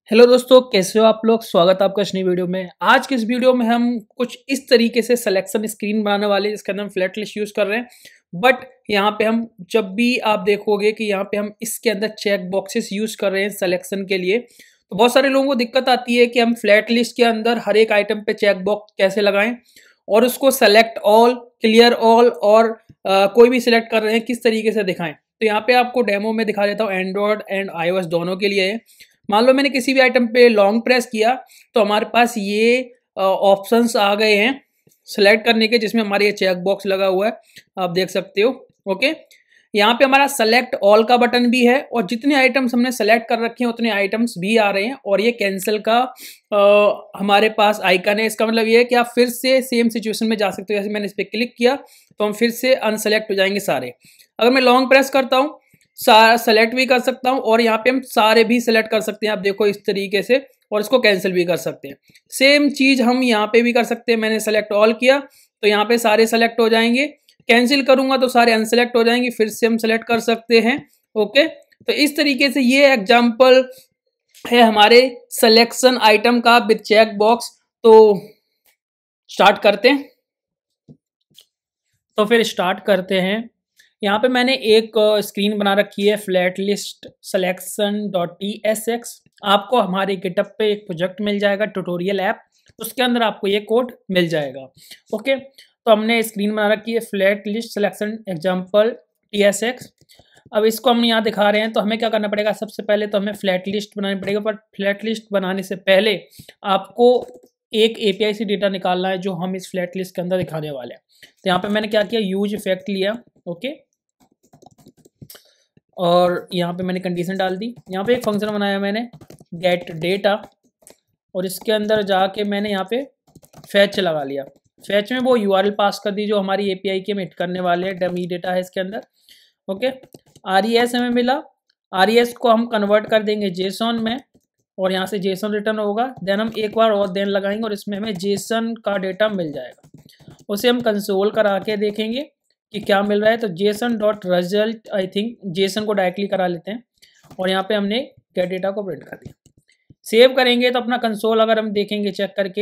Hello दोस्तों, कैसे हो आप लोग। स्वागत है आपका इस नई वीडियो में। आज के इस वीडियो में हम कुछ इस तरीके से सिलेक्शन स्क्रीन बनाने वाले हैं जिसके अंदर हम फ्लैट लिस्ट यूज कर रहे हैं। बट यहाँ पे हम जब भी आप देखोगे कि यहाँ पे हम इसके अंदर चेक बॉक्सेस यूज कर रहे हैं सिलेक्शन के लिए, तो बहुत सारे लोगों को दिक्कत आती है कि हम फ्लैट लिस्ट के अंदर हर एक आइटम पे चेक बॉक्स कैसे लगाएं और उसको सेलेक्ट ऑल, क्लियर ऑल और कोई भी सिलेक्ट कर रहे हैं किस तरीके से दिखाएं। तो यहाँ पे आपको डेमो में दिखा देता हूँ। एंड्रॉयड एंड iOS दोनों के लिए है। मान लो मैंने किसी भी आइटम पे लॉन्ग प्रेस किया तो हमारे पास ये ऑप्शंस आ गए हैं सिलेक्ट करने के, जिसमें हमारे ये चेक बॉक्स लगा हुआ है, आप देख सकते हो। ओके, यहाँ पे हमारा सेलेक्ट ऑल का बटन भी है और जितने आइटम्स हमने सेलेक्ट कर रखे हैं उतने आइटम्स भी आ रहे हैं। और ये कैंसिल का हमारे पास आइकन है। इसका मतलब ये है कि आप फिर से सेम सिचुएशन में जा सकते हो। जैसे मैंने इस पर क्लिक किया तो हम फिर से अनसेलेक्ट हो जाएंगे सारे। अगर मैं लॉन्ग प्रेस करता हूँ सारा सेलेक्ट भी कर सकता हूं और यहाँ पे हम सारे भी सेलेक्ट कर सकते हैं, आप देखो इस तरीके से, और इसको कैंसिल भी कर सकते हैं। सेम चीज हम यहाँ पे भी कर सकते हैं। मैंने सेलेक्ट ऑल किया तो यहाँ पे सारे सेलेक्ट हो जाएंगे, कैंसिल करूंगा तो सारे अनसेलेक्ट हो जाएंगे, फिर से हम सेलेक्ट कर सकते हैं। ओके, तो इस तरीके से ये एग्जाम्पल है हमारे सिलेक्शन आइटम का विद चेक बॉक्स। तो स्टार्ट करते हैं। तो फिर स्टार्ट करते हैं। यहाँ पे मैंने एक स्क्रीन बना रखी है फ्लैट लिस्ट selection.tsx। आपको हमारे गिटअप पे एक प्रोजेक्ट मिल जाएगा, ट्यूटोरियल ऐप, उसके अंदर आपको ये कोड मिल जाएगा। ओके, तो हमने स्क्रीन बना रखी है flat list selection example tsx। अब इसको हम यहाँ दिखा रहे हैं तो हमें क्या करना पड़ेगा। सबसे पहले तो हमें फ्लैट लिस्ट बनानी पड़ेगा, पर फ्लैट लिस्ट बनाने से पहले आपको एक API से डेटा निकालना है जो हम इस फ्लैट लिस्ट के अंदर दिखाने वाले हैं। तो यहाँ पे मैंने क्या किया, यूज इफेक्ट लिया। ओके, और यहाँ पे मैंने कंडीशन डाल दी। यहाँ पे एक फंक्शन बनाया मैंने गेट डेटा, और इसके अंदर जाके मैंने यहाँ पे फैच लगा लिया। फैच में वो URL पास कर दी जो हमारी API की हम हिट करने वाले हैं, डमी डेटा है इसके अंदर। ओके, RES हमें मिला। RES को हम कन्वर्ट कर देंगे जेसन में और यहाँ से जेसन रिटर्न होगा। देन हम एक बार और देन लगाएंगे और इसमें हमें जेसन का डेटा मिल जाएगा। उसे हम कंसोल करा के देखेंगे कि क्या मिल रहा है। तो Jason dot result, I think Jason को डायरेक्टली करा लेते हैं और यहाँ पे हमने गेट डेटा को प्रिंट कर दिया। सेव करेंगे तो अपना कंसोल अगर हम देखेंगे चेक करके,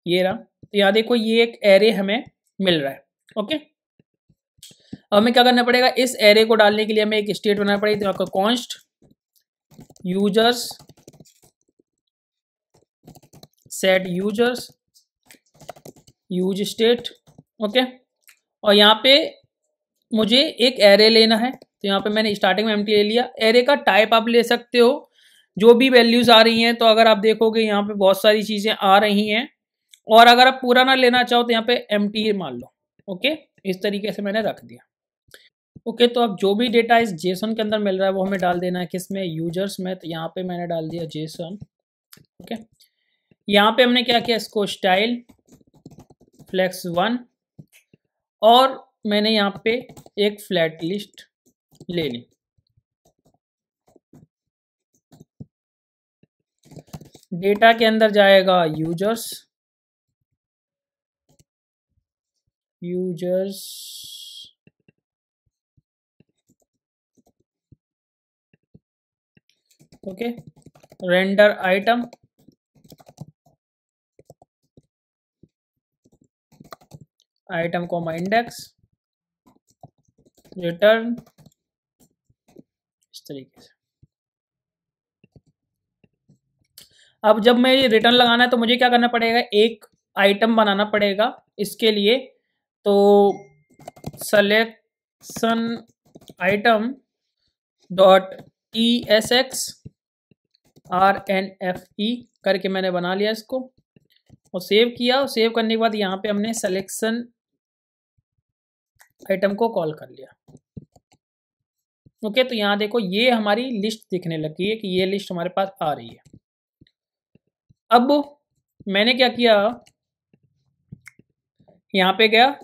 ये रहा। तो यहाँ देखो ये एक एरे हमें मिल रहा है। ओके, अब हमें क्या करना पड़ेगा, इस एरे को डालने के लिए हमें एक स्टेट बनाना पड़ेगा। तो आपका const users set users use state. Okay, और यहाँ पे मुझे एक एरे लेना है। तो यहाँ पे मैंने स्टार्टिंग में एम्प्टी ले लिया। एरे का टाइप आप ले सकते हो जो भी वैल्यूज आ रही हैं। तो अगर आप देखोगे यहाँ पे बहुत सारी चीजें आ रही हैं, और अगर आप पूरा ना लेना चाहो तो यहाँ पे एम्प्टी मान लो। ओके, इस तरीके से मैंने रख दिया। ओके, तो अब जो भी डेटा इस जेसन के अंदर मिल रहा है वो हमें डाल देना है किसमें, यूजर्स में। तो यहाँ पे मैंने डाल दिया जेसन। ओके, यहाँ पे हमने क्या किया, इसको स्टाइल flex1, और मैंने यहाँ पे एक फ्लैट लिस्ट ले ली। डेटा के अंदर जाएगा users okay, render item, item comma index, return, इस तरीके से। अब जब मैं ये रिटर्न लगाना है तो मुझे क्या करना पड़ेगा, एक आइटम बनाना पड़ेगा इसके लिए। तो selection item dot tsx RNFE करके मैंने बना लिया इसको और सेव किया। सेव करने के बाद यहाँ पे हमने सिलेक्शन आइटम को कॉल कर लिया। ओके, तो यहाँ देखो ये हमारी लिस्ट दिखने लगी है कि ये लिस्ट हमारे पास आ रही है। अब मैंने क्या किया, यहाँ पे गया,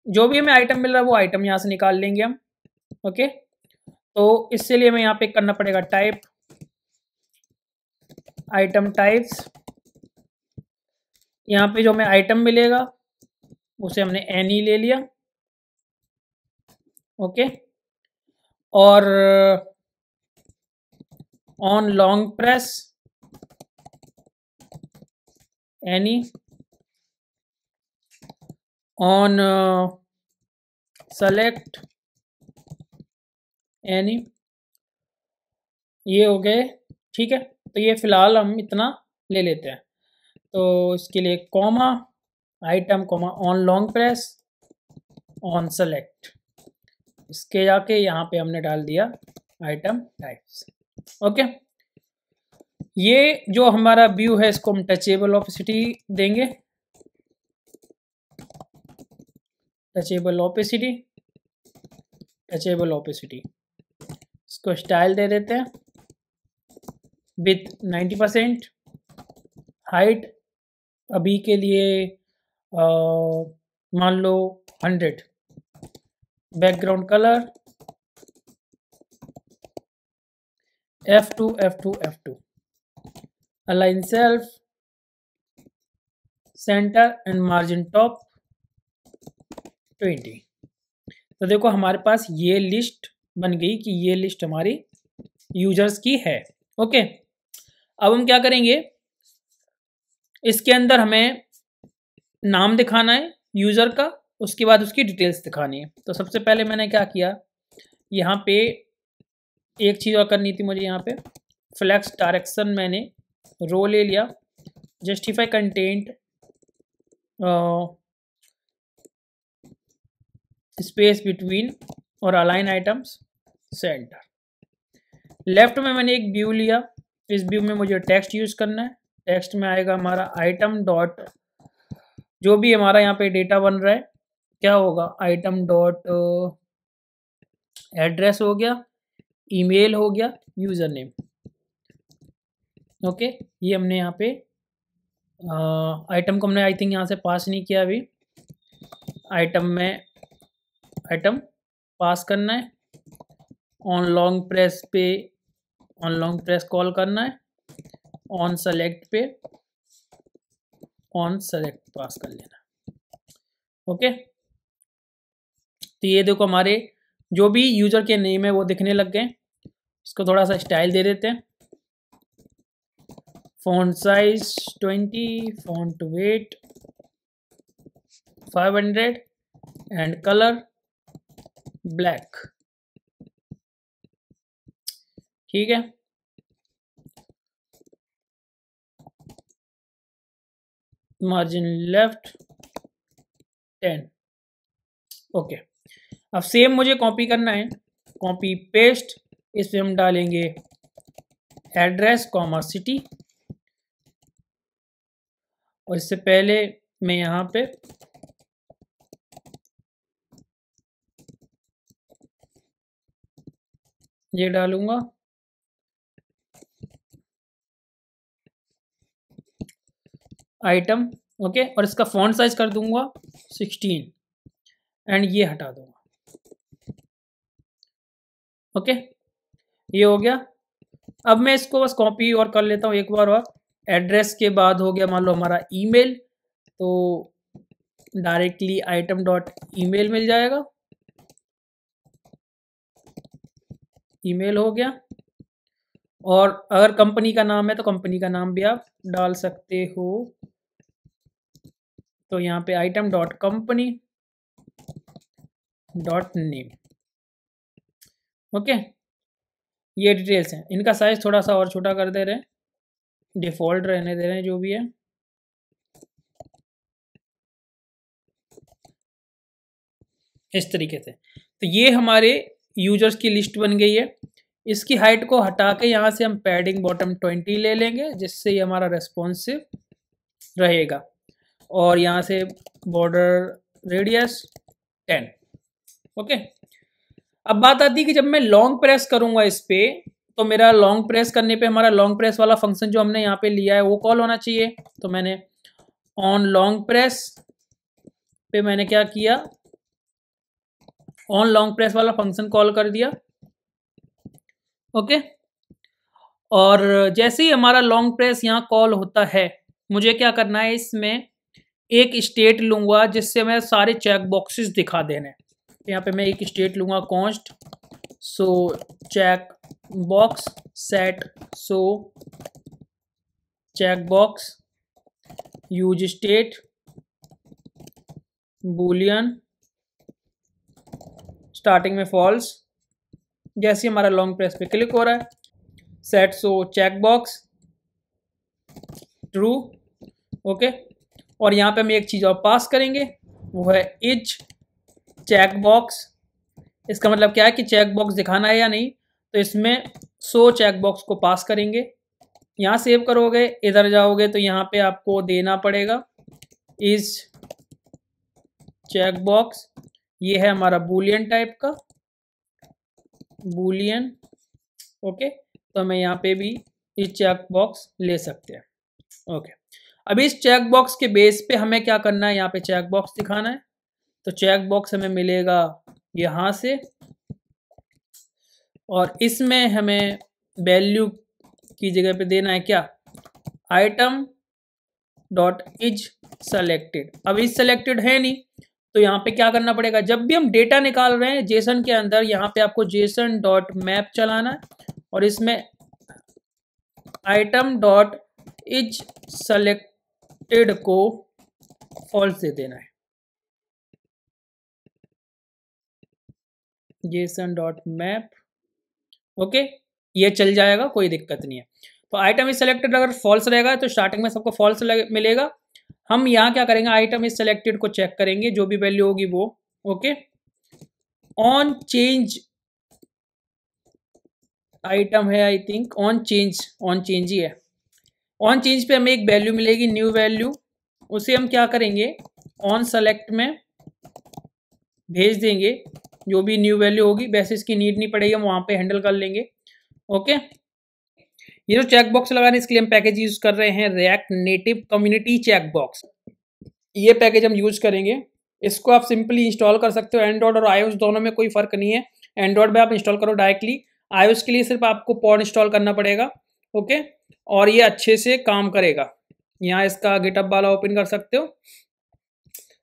जो भी हमें आइटम मिल रहा है वो आइटम यहाँ से निकाल लेंगे हम। ओके, तो इसके लिए हमें यहाँ पे करना पड़ेगा टाइप आइटम टाइप्स। यहाँ पे जो हमें आइटम मिलेगा उसे हमने एनी ले लिया। ओके, और on long press any on select any, ये हो गए। ठीक है, तो ये फिलहाल हम इतना ले लेते हैं। तो इसके लिए comma item comma on long press on select, इसके जाके यहाँ पे हमने डाल दिया आइटम टाइप्स। ओके, ये जो हमारा व्यू है इसको हम टचेबल ऑपेसिटी देंगे, टचेबल ऑपेसिटी, टचेबल ऑपेसिटी। इसको स्टाइल दे देते हैं विथ 90%, हाइट अभी के लिए मान लो 100, background colour F2 F2 F2, align self, centre and margin top 20। तो देखो हमारे पास ये लिस्ट बन गई कि ये लिस्ट हमारी यूजर्स की है। ओके, अब हम क्या करेंगे, इसके अंदर हमें नाम दिखाना है यूजर का, उसके बाद उसकी डिटेल्स दिखानी है। तो सबसे पहले मैंने क्या किया, यहाँ पे एक चीज़ और करनी थी मुझे, यहाँ पे फ्लेक्स डायरेक्शन मैंने रो ले लिया, जस्टिफाई कंटेंट स्पेस बिटवीन और अलाइन आइटम्स सेंटर। लेफ्ट में मैंने एक व्यू लिया, इस व्यू में मुझे टेक्स्ट यूज करना है। टेक्स्ट में आएगा हमारा आइटम डॉट, जो भी हमारा यहाँ पे डेटा बन रहा है क्या होगा, आइटम डॉट एड्रेस हो गया, ईमेल हो गया, यूजर नेम। ओके, ये हमने यहाँ पे आइटम को हमने आई थिंक यहाँ से पास नहीं किया अभी। आइटम में आइटम पास करना है, ऑन लॉन्ग प्रेस पे ऑन लॉन्ग प्रेस कॉल करना है, ऑन सेलेक्ट पे ऑन सेलेक्ट पास कर लेना। ओके, तो ये देखो हमारे जो भी यूजर के नेम है वो दिखने लग गए। इसको थोड़ा सा स्टाइल दे देते हैं, font size 20, font weight 500 and colour black. ठीक है, मार्जिन लेफ्ट 10। ओके, अब सेम मुझे कॉपी करना है, कॉपी पेस्ट, इसमें हम डालेंगे एड्रेस कॉमा सिटी, और इससे पहले मैं यहाँ पे ये डालूंगा आइटम। ओके, और इसका फॉन्ट साइज कर दूंगा 16 एंड ये हटा दूंगा। ओके, ये हो गया। अब मैं इसको बस कॉपी और कर लेता हूँ एक बार और। एड्रेस के बाद हो गया मान लो हमारा ईमेल, तो डायरेक्टली आइटम डॉट ईमेल मिल जाएगा, ईमेल हो गया। और अगर कंपनी का नाम है तो कंपनी का नाम भी आप डाल सकते हो, तो यहाँ पे item dot company dot name. Okay, ये डिटेल्स हैं, इनका साइज थोड़ा सा और छोटा कर दे रहे हैं, डिफॉल्ट रहने दे रहे हैं जो भी है। इस तरीके से तो ये हमारे यूजर्स की लिस्ट बन गई है। इसकी हाइट को हटा के यहाँ से हम पैडिंग बॉटम 20 ले लेंगे, जिससे ये हमारा रेस्पॉन्सिव रहेगा। और यहाँ से बॉर्डर रेडियस 10। ओके, अब बात आती है कि जब मैं लॉन्ग प्रेस करूँगा इस पे, तो मेरा लॉन्ग प्रेस करने पे हमारा लॉन्ग प्रेस वाला फंक्शन जो हमने यहाँ पे लिया है वो कॉल होना चाहिए। तो मैंने ऑन लॉन्ग प्रेस पे मैंने क्या किया, ऑन लॉन्ग प्रेस वाला फंक्शन कॉल कर दिया। ओके, और जैसे ही हमारा लॉन्ग प्रेस यहाँ कॉल होता है, मुझे क्या करना है, इसमें एक स्टेट लूंगा जिससे मैं सारे चेक बॉक्सेस दिखा देने। यहाँ पे मैं एक स्टेट लूंगा const show check box set show check box use state Boolean starting में फॉल्स। जैसे हमारा लॉन्ग प्रेस पे क्लिक हो रहा है, set show check box true. Okay, और यहाँ पे हम एक चीज़ और पास करेंगे, वो है इज चेक बॉक्स। इसका मतलब क्या है कि चेक बॉक्स दिखाना है या नहीं, तो इसमें सो चेक बॉक्स को पास करेंगे। यहाँ सेव करोगे, इधर जाओगे तो यहाँ पे आपको देना पड़ेगा इज चेक बॉक्स। ये है हमारा बूलियन टाइप का, बूलियन। ओके, तो हमें यहाँ पे भी इस चेक बॉक्स ले सकते हैं। ओके, अभी इस चेक बॉक्स के बेस पे हमें क्या करना है, यहाँ पे चेक बॉक्स दिखाना है। तो चेक बॉक्स हमें मिलेगा यहाँ से, और इसमें हमें वैल्यू की जगह पे देना है क्या, आइटम डॉट इज सेलेक्टेड। अब इज सेलेक्टेड है नहीं, तो यहाँ पे क्या करना पड़ेगा, जब भी हम डेटा निकाल रहे हैं जेसन के अंदर, यहाँ पे आपको जेसन डॉट मैप चलाना है और इसमें आइटम डॉट इज सेलेक्टेड को फॉल्स दे देना है। जेसन डॉट मैप, ओके, ये चल जाएगा, कोई दिक्कत नहीं है। तो आइटम इज सेलेक्टेड अगर फॉल्स रहेगा तो स्टार्टिंग में सबको फॉल्स मिलेगा। हम यहाँ क्या करेंगे, आइटम इज सेलेक्टेड को चेक करेंगे, जो भी वैल्यू होगी वो। ओके, ऑन चेंज आइटम है, आई थिंक ऑन चेंज ही है। ऑन चेंज पे हमें एक वैल्यू मिलेगी, न्यू वैल्यू। उसे हम क्या करेंगे, ऑन सेलेक्ट में भेज देंगे, जो भी न्यू वैल्यू होगी। वैसे इसकी नीड नहीं पड़ेगी, हम वहाँ पे हैंडल कर लेंगे। ओके, ये जो चेक बॉक्स लगाने इसके लिए हम पैकेज यूज कर रहे हैं, react native community check box. ये पैकेज हम यूज करेंगे। इसको आप सिंपली इंस्टॉल कर सकते हो, एंड्रॉयड और आईओएस दोनों में कोई फर्क नहीं है। एंड्रॉयड में आप इंस्टॉल करो डायरेक्टली, आईओएस के लिए सिर्फ आपको पॉड इंस्टॉल करना पड़ेगा। ओके, और ये अच्छे से काम करेगा। यहाँ इसका गिटहब वाला ओपन कर सकते हो,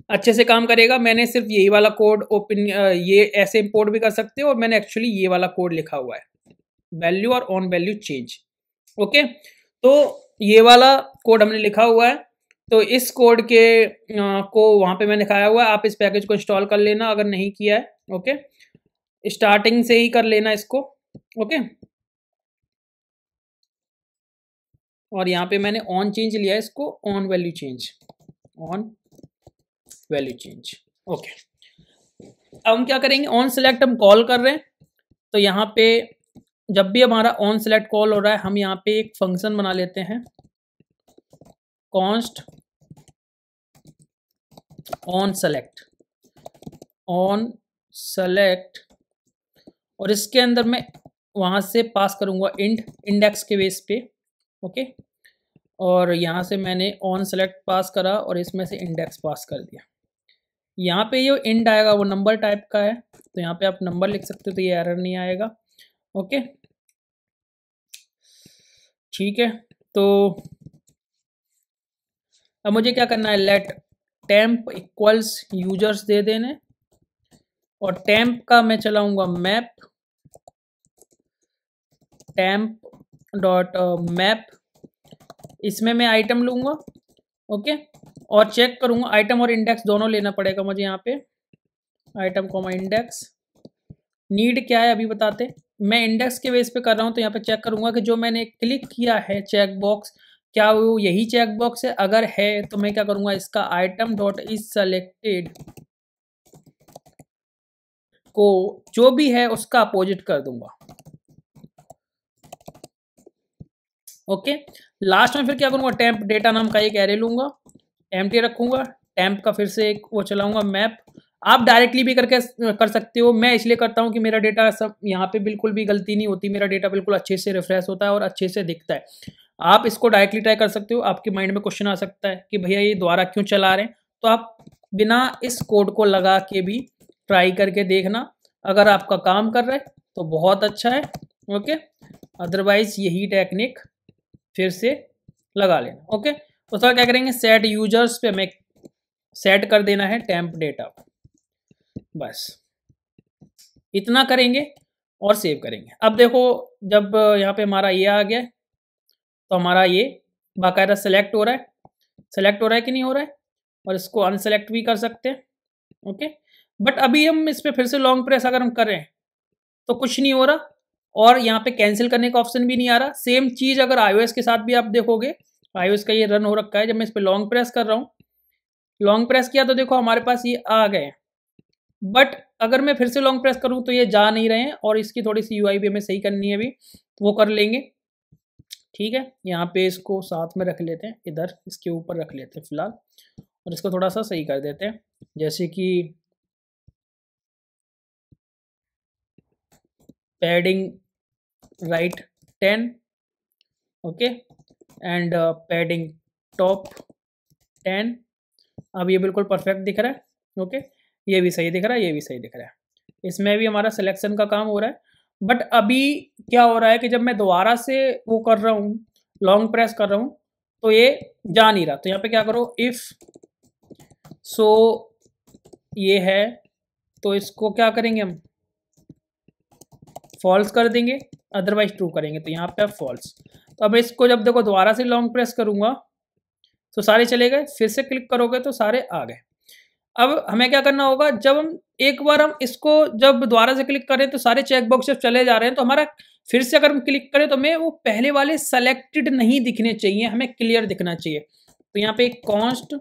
अच्छे से काम करेगा। मैंने सिर्फ यही वाला कोड ओपन, ये ऐसे इंपोर्ट भी कर सकते हो, और मैंने एक्चुअली ये वाला कोड लिखा हुआ है, वैल्यू और ऑन वैल्यू चेंज। ओके, तो ये वाला कोड हमने लिखा हुआ है, तो इस कोड के को वहाँ पे मैंने दिखाया हुआ है। आप इस पैकेज को इंस्टॉल कर लेना अगर नहीं किया है। ओके, स्टार्टिंग से ही कर लेना इसको। ओके, और यहाँ पे मैंने ऑन चेंज लिया है, इसको on value change, on value change. Okay, अब हम क्या करेंगे, ऑन सेलेक्ट हम कॉल कर रहे हैं, तो यहाँ पे जब भी हमारा ऑन सेलेक्ट कॉल हो रहा है, हम यहाँ पे एक फंक्शन बना लेते हैं, कॉन्स्ट ऑन सेलेक्ट, और इसके अंदर मैं वहाँ से पास करूँगा इंडेक्स के बेस पे। ओके, और यहाँ से मैंने ऑन सेलेक्ट पास करा और इसमें से इंडेक्स पास कर दिया। यहाँ पे ये इंड आएगा वो नंबर टाइप का है, तो यहाँ पे आप नंबर लिख सकते हो, तो ये एरर नहीं आएगा। ओके, ठीक है, तो अब मुझे क्या करना है, लेट टेम्प इक्वल्स यूजर्स दे देने, और टेम्प का मैं चलाऊंगा मैप, टेम्प डॉट मैप। इसमें मैं आइटम लूंगा। ओके, और चेक करूंगा, आइटम और इंडेक्स दोनों लेना पड़ेगा मुझे। यहाँ पे आइटम कॉमा इंडेक्स, नीड क्या है अभी बताते। मैं इंडेक्स के बेस पे कर रहा हूँ, तो यहाँ पे चेक करूंगा कि जो मैंने क्लिक किया है चेक बॉक्स, क्या वो यही चेक बॉक्स है। अगर है तो मैं क्या करूंगा, इसका आइटम डॉट इज सेलेक्टेड को जो भी है उसका अपोजिट कर दूंगा। ओके, लास्ट में फिर क्या करूंगा, टेम्प डेटा नाम का एक एरे लूंगा, एम्प्टी रखूंगा, टेम्प का फिर से एक वो चलाऊंगा मैप। आप डायरेक्टली भी करके कर सकते हो, मैं इसलिए करता हूँ कि मेरा डेटा सब यहाँ पे बिल्कुल भी गलती नहीं होती, मेरा डेटा बिल्कुल अच्छे से रिफ्रेश होता है और अच्छे से दिखता है। आप इसको डायरेक्टली ट्राई कर सकते हो। आपके माइंड में क्वेश्चन आ सकता है कि भैया ये दोबारा क्यों चला रहे हैं, तो आप बिना इस कोड को लगा के भी ट्राई करके देखना। अगर आपका काम कर रहा है तो बहुत अच्छा है। ओके, अदरवाइज यही टेक्निक फिर से लगा लेना। ओके, तो सर क्या करेंगे, सेट यूजर्स पे हमें सेट कर देना है टेम्प डेटा, बस इतना करेंगे और सेव करेंगे। अब देखो, जब यहाँ पे हमारा ये आ गया तो हमारा ये बाकायदा सेलेक्ट हो रहा है। सेलेक्ट हो रहा है कि नहीं हो रहा है, और इसको अनसेलेक्ट भी कर सकते हैं। ओके, बट अभी हम इस पर फिर से लॉन्ग प्रेस अगर हम कर रहे हैं तो कुछ नहीं हो रहा, और यहाँ पे कैंसिल करने का ऑप्शन भी नहीं आ रहा। सेम चीज अगर iOS के साथ भी आप देखोगे, iOS का ये रन हो रखा है, जब मैं इस पर लॉन्ग प्रेस कर रहा हूँ, लॉन्ग प्रेस किया तो देखो हमारे पास ये आ गए, बट अगर मैं फिर से लॉन्ग प्रेस करूँ तो ये जा नहीं रहे हैं, और इसकी थोड़ी सी UI भी हमें सही करनी है, अभी वो कर लेंगे। ठीक है, यहाँ पे इसको साथ में रख लेते हैं, इधर इसके ऊपर रख लेते हैं फिलहाल, और इसको थोड़ा सा सही कर देते हैं, जैसे कि padding right 10, okay, and padding top 10। अब ये बिल्कुल परफेक्ट दिख रहा है। ओके, ये भी सही दिख रहा है, ये भी सही दिख रहा है, इसमें भी हमारा सिलेक्शन का काम हो रहा है। बट अभी क्या हो रहा है कि जब मैं दोबारा से वो कर रहा हूँ, लॉन्ग प्रेस कर रहा हूँ, तो ये जा नहीं रहा। तो यहाँ पे क्या करो, इफ सो ये है, तो इसको क्या करेंगे हम, फॉल्स कर देंगे, अदरवाइज ट्रू करेंगे। तो यहाँ पे फॉल्स। तो अब इसको जब देखो दोबारा से लॉन्ग प्रेस करूंगा तो सारे चले गए, फिर से क्लिक करोगे तो सारे आ गए। अब हमें क्या करना होगा, जब हम एक बार हम इसको जब दोबारा से क्लिक करें तो सारे चेकबॉक्स जब चले जा रहे हैं, तो हमारा फिर से अगर हम क्लिक करें तो हमें वो पहले वाले सेलेक्टेड नहीं दिखने चाहिए, हमें क्लियर दिखना चाहिए। तो यहाँ पे कॉन्स्ट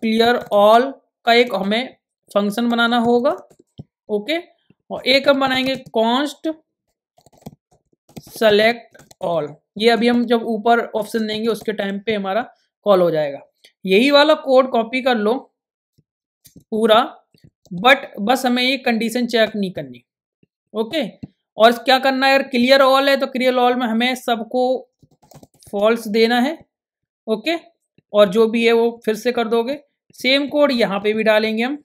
क्लियर ऑल का एक हमें फंक्शन बनाना होगा। ओके, और एक हम बनाएंगे कॉन्स्ट सेलेक्ट ऑल। ये अभी हम जब ऊपर ऑप्शन देंगे उसके टाइम पे हमारा कॉल हो जाएगा। यही वाला कोड कॉपी कर लो पूरा, बट बस हमें ये कंडीशन चेक नहीं करनी। ओके, और क्या करना है, अगर क्लियर ऑल है तो क्लियर ऑल में हमें सबको फॉल्स देना है। ओके, और जो भी है वो फिर से कर दोगे। सेम कोड यहाँ पे भी डालेंगे हम,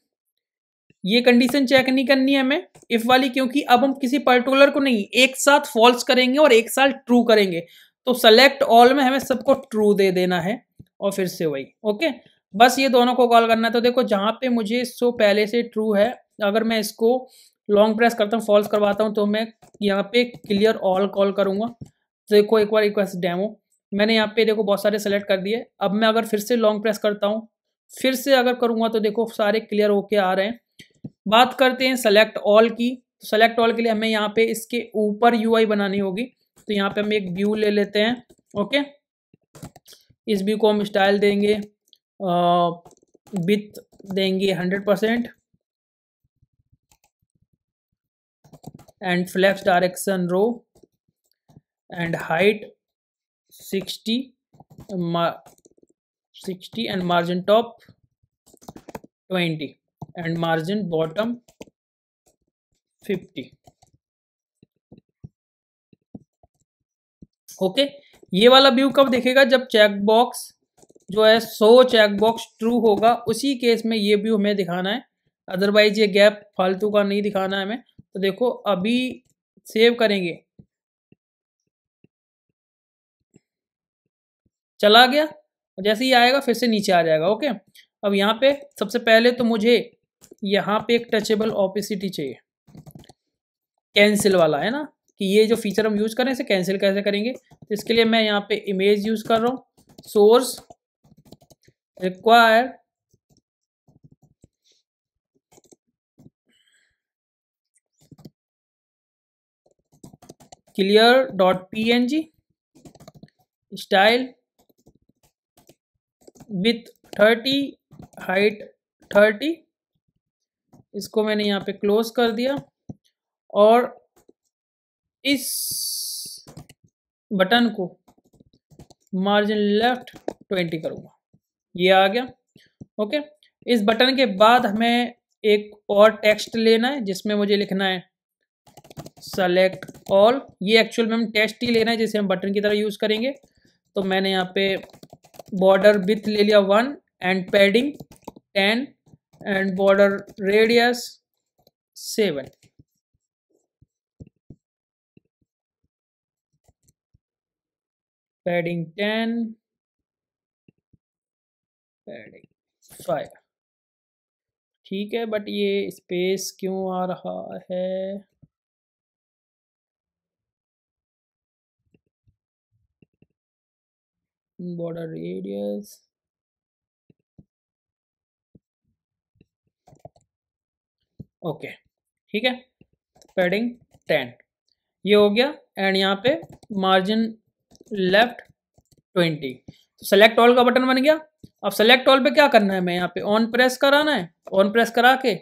ये कंडीशन चेक नहीं करनी है हमें इफ वाली, क्योंकि अब हम किसी पर्टिकुलर को नहीं, एक साथ फॉल्स करेंगे और एक साथ ट्रू करेंगे। तो सेलेक्ट ऑल में हमें सबको ट्रू दे देना है, और फिर से वही। ओके, बस ये दोनों को कॉल करना है। तो देखो जहां पे मुझे सो पहले से ट्रू है, अगर मैं इसको लॉन्ग प्रेस करता हूँ, फॉल्स करवाता हूँ, तो मैं यहाँ पे क्लियर ऑल कॉल करूंगा। तो देखो एक बार रिक्वेस्ट डेमो, मैंने यहाँ पे देखो बहुत सारे सेलेक्ट कर दिए। अब मैं अगर फिर से लॉन्ग प्रेस करता हूँ, फिर से अगर करूंगा, तो देखो सारे क्लियर होके आ रहे हैं। बात करते हैं सेलेक्ट ऑल की। तो सेलेक्ट ऑल के लिए हमें यहाँ पे इसके ऊपर UI बनानी होगी। तो यहाँ पे हम एक व्यू ले लेते हैं। ओके, इस व्यू को हम स्टाइल देंगे, विथ देंगे 100%, and flex direction row, and height 60 and margin top 20 and margin bottom 50। Okay, ये वाला व्यू कब दिखेगा, जब चेक बॉक्स जो है सो चेक बॉक्स ट्रू होगा, उसी केस में ये व्यू हमें दिखाना है। अदरवाइज ये गैप फालतू का नहीं दिखाना है हमें। तो देखो अभी सेव करेंगे, चला गया, और जैसे ही आएगा फिर से नीचे आ जाएगा। ओके, अब यहाँ पे सबसे पहले तो मुझे यहाँ पे एक टचेबल ऑपेसिटी चाहिए, कैंसिल वाला है ना, कि ये जो फीचर हम यूज करें इसे कैंसिल कैसे करेंगे। तो इसके लिए मैं यहाँ पे इमेज यूज कर रहा हूँ, source require clear.png style with 30 height 30। इसको मैंने यहाँ पे क्लोज कर दिया, और इस बटन को मार्जिन लेफ्ट 20 करूँगा, ये आ गया। ओके, इस बटन के बाद हमें एक और टेक्स्ट लेना है, जिसमें मुझे लिखना है सेलेक्ट ऑल। ये एक्चुअल में हम टेक्स्ट ही लेना है जिसे हम बटन की तरह यूज करेंगे। तो मैंने यहाँ पे बॉर्डर विथ ले लिया 1 and padding 10 and border radius 7। Padding 10 padding 5। ठीक है, बट ये स्पेस क्यों आ रहा है, बॉर्डर रेडियस, ओके ठीक है, पैडिंग 10 ये हो गया। एंड यहाँ पे मार्जिन लेफ्ट 20। तो सेलेक्ट ऑल का बटन बन गया। अब सेलेक्ट ऑल पे क्या करना है, मैं यहाँ पे ऑन प्रेस कराना है। ऑन प्रेस करा के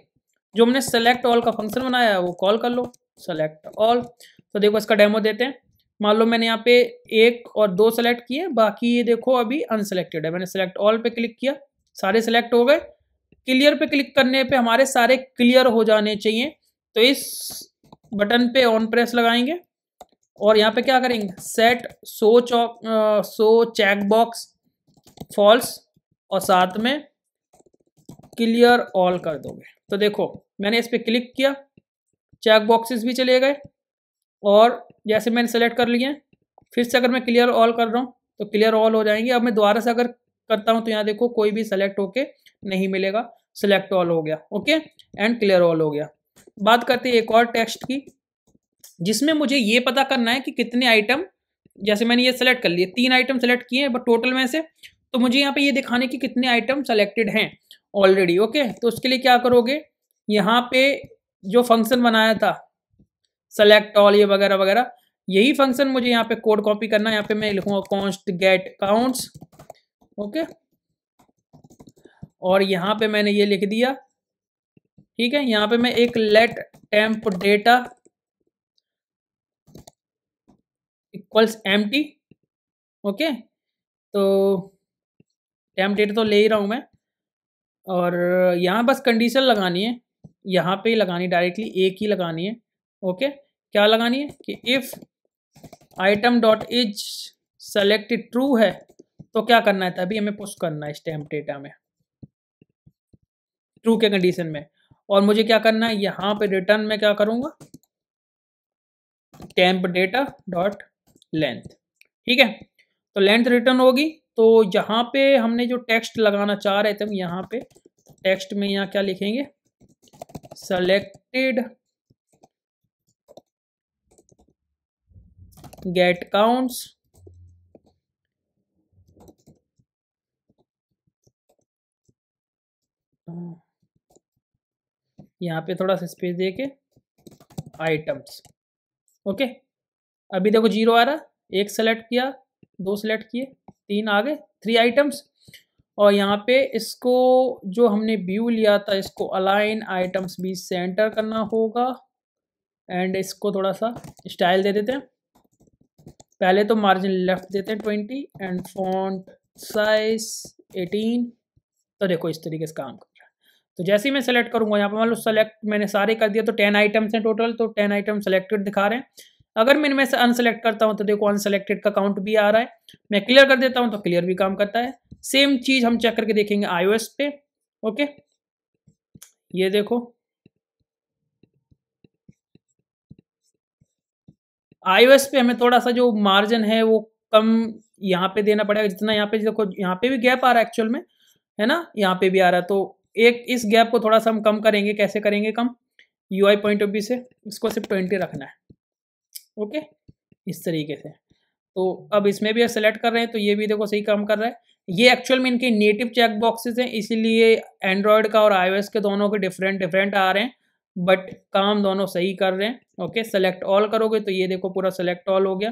जो हमने सेलेक्ट ऑल का फंक्शन बनाया है वो कॉल कर लो, सेलेक्ट ऑल। तो देखो इसका डेमो देते हैं। मान लो मैंने यहाँ पे 1 और 2 सेलेक्ट किए, बाकी ये देखो अभी अनसेलेक्टेड है। मैंने सेलेक्ट ऑल पे क्लिक किया, सारे सेलेक्ट हो गए। क्लियर पे क्लिक करने पे हमारे सारे क्लियर हो जाने चाहिए। तो इस बटन पे ऑन प्रेस लगाएंगे और यहाँ पे क्या करेंगे, set show check box false और साथ में क्लियर ऑल कर दोगे। तो देखो मैंने इस पे क्लिक किया, चेक बॉक्सेस भी चले गए और जैसे मैंने सेलेक्ट कर लिए, फिर से अगर मैं क्लियर ऑल कर रहा हूँ तो क्लियर ऑल हो जाएंगे। अब मैं दोबारा से अगर करता हूँ तो यहाँ देखो कोई भी सेलेक्ट होके नहीं मिलेगा, सेलेक्ट ऑल हो गया, ओके एंड क्लियर ऑल हो गया। बात करते हैं एक और टेक्स्ट की, जिसमें मुझे ये पता करना है कि कितने आइटम, जैसे मैंने ये सेलेक्ट कर लिए, 3 आइटम सेलेक्ट किए हैं बट टोटल में से, तो मुझे यहाँ पे ये दिखाने की कितने आइटम सेलेक्टेड हैं ऑलरेडी, ओके। तो उसके लिए क्या करोगे, यहाँ पे जो फंक्शन बनाया था सेलेक्ट ऑल ये वगैरह वगैरह, यही फंक्शन मुझे यहाँ पे कोड कॉपी करना है। यहाँ पे मैं लिखूंगा कॉन्स्ट गेट काउंट्स, ओके, और यहाँ पे मैंने ये लिख दिया, ठीक है। यहाँ पे मैं एक let temp data equals empty, okay. तो टेम्प डेटा तो ले ही रहा हूँ मैं, और यहाँ बस कंडीशन लगानी है, यहाँ पे ही लगानी, डायरेक्टली एक ही लगानी है, ओके। क्या लगानी है कि if item dot is selected true है तो क्या करना है, तभी हमें पुश करना है स्टैम्प डेटा में, ट्रू के कंडीशन में। और मुझे क्या करना है, यहाँ पे रिटर्न में क्या करूँगा, टेम्प डेटा डॉट लेंथ, ठीक है। तो लेंथ रिटर्न होगी। तो यहाँ पे हमने जो टेक्स्ट लगाना चाह रहे थे, हम यहाँ पे टेक्स्ट में यहाँ क्या लिखेंगे, सेलेक्टेड गेट काउंट्स, यहाँ पे थोड़ा सा स्पेस देके आइटम्स, ओके। अभी देखो 0 आ रहा, 1 सेलेक्ट किया, 2 सेलेक्ट किए, 3 आ गए, 3 आइटम्स। और यहाँ पे इसको जो हमने व्यू लिया था इसको अलाइन आइटम्स भी सेंटर करना होगा। एंड इसको थोड़ा सा स्टाइल दे देते हैं, पहले तो मार्जिन लेफ्ट देते हैं 20 एंड फॉन्ट साइज 18। तो देखो इस तरीके से काम कर रहा है। तो जैसे ही मैं सेलेक्ट करूंगा, यहाँ पे मान लो सेलेक्ट मैंने सारे कर दिया, तो 10 आइटम्स हैं टोटल, तो 10 आइटम सेलेक्टेड दिखा रहे हैं। अगर मैं इनमें से अनसेलेक्ट करता हूँ तो देखो अनसेलेक्टेड का काउंट भी आ रहा है। मैं क्लियर कर देता हूँ तो क्लियर भी काम करता है। सेम चीज हम चेक करके देखेंगे iOS पे, ओके। ये देखो iOS पे हमें थोड़ा सा जो मार्जिन है वो कम यहाँ पे देना पड़ेगा, जितना यहाँ पे देखो, यहाँ पे भी गैप आ रहा है एक्चुअल में, है ना, यहाँ पे भी आ रहा है। तो एक इस गैप को थोड़ा सा हम कम करेंगे। कैसे करेंगे कम, UI पॉइंट ऑफ व्यू से इसको सिर्फ 20 रखना है, ओके, इस तरीके से। तो अब इसमें भी सेलेक्ट कर रहे हैं तो ये भी देखो सही काम कर रहा है। ये एक्चुअल में इनके नेटिव चेक बॉक्सेस हैं, इसीलिए एंड्रॉयड का और iOS के दोनों के डिफरेंट आ रहे हैं, बट काम दोनों सही कर रहे हैं, ओके। सेलेक्ट ऑल करोगे तो ये देखो पूरा सेलेक्ट ऑल हो गया,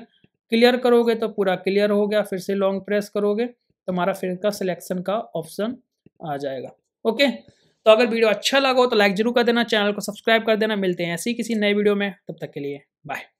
क्लियर करोगे तो पूरा क्लियर हो गया, फिर से लॉन्ग प्रेस करोगे तो हमारा फिर का सिलेक्शन का ऑप्शन आ जाएगा, ओके। तो अगर वीडियो अच्छा लगा हो तो लाइक जरूर कर देना, चैनल को सब्सक्राइब कर देना। मिलते हैं ऐसी किसी नए वीडियो में, तब तक के लिए बाय।